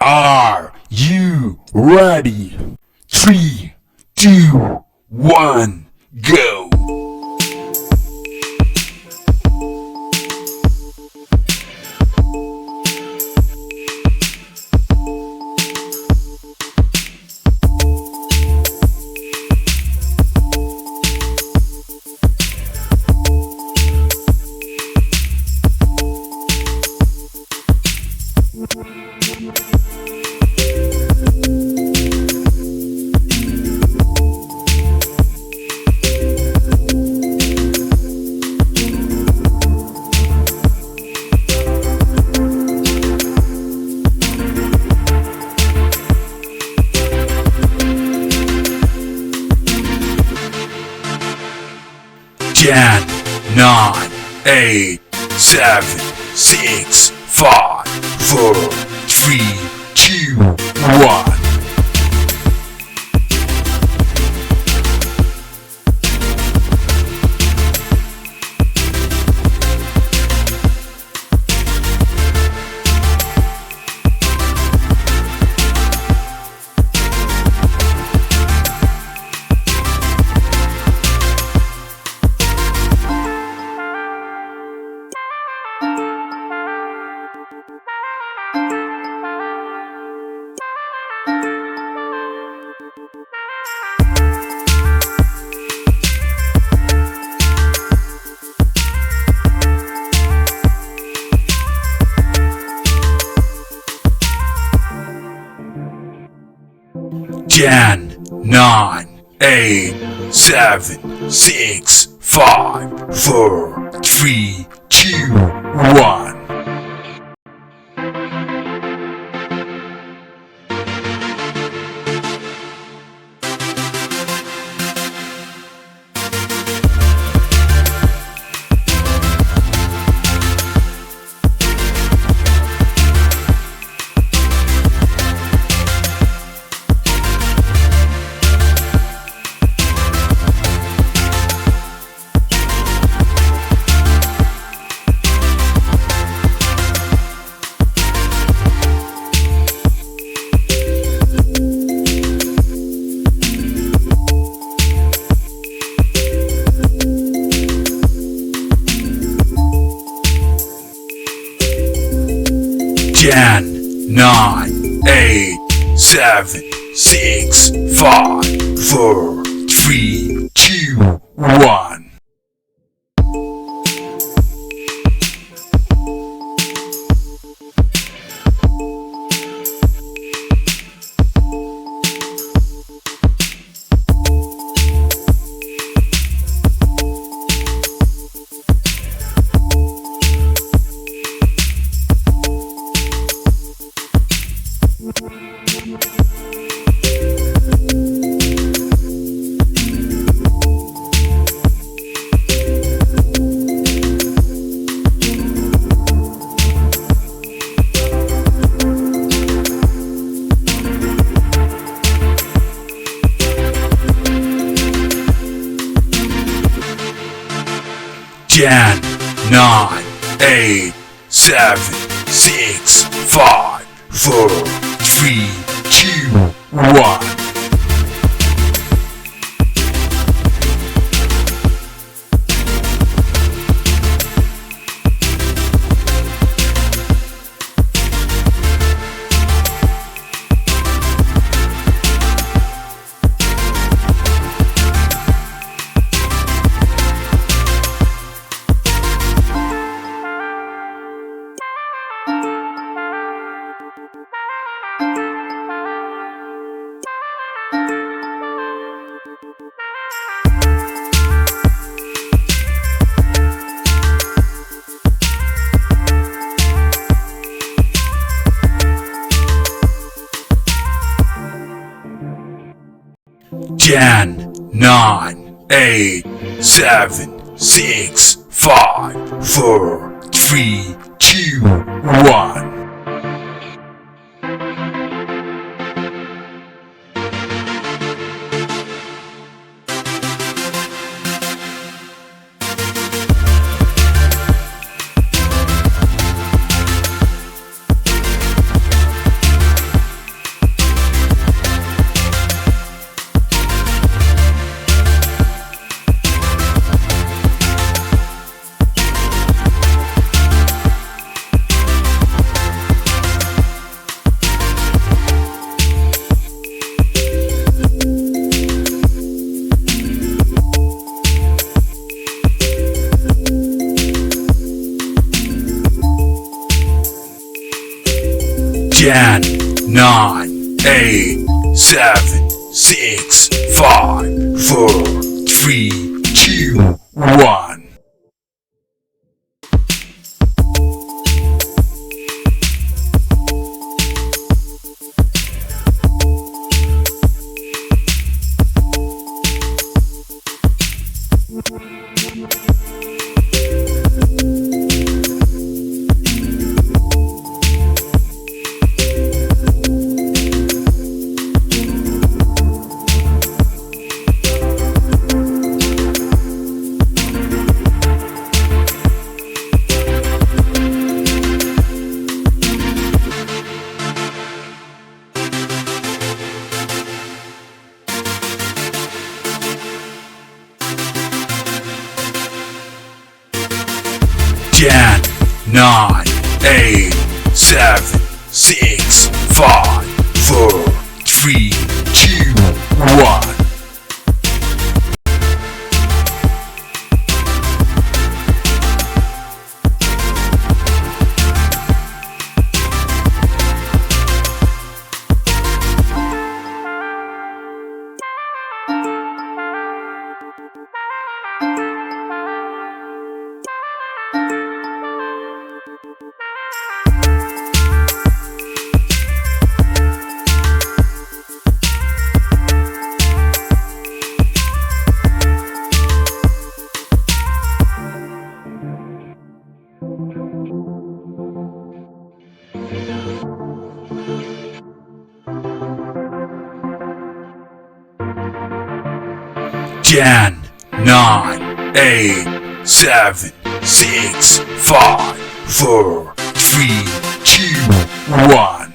Are you ready? 3, 2, 1, go! Ten, 9, 8, 7, 6, 5, 4, 3, 2, 1. Ten, 9, 8, 7, 6, 5, 4, 3, 2, 1. Ten, 9, 8, 7, 6, 5, 4, 3, 2, 1. Ten, 9, 8, 7, 6, 5, 4, 3, 2, 1. Ten, 9, 8, 7, 6, 5, 4, 3, 2, 1. 10, 9, 8, 7, 6, 5, 4, 3, 2, 1. Ten, 9, 8, 7, 6, 5, 4, 3, 2, 1. Ten, 9, 8, 7, 6, 5, 4, 3, 2, 1.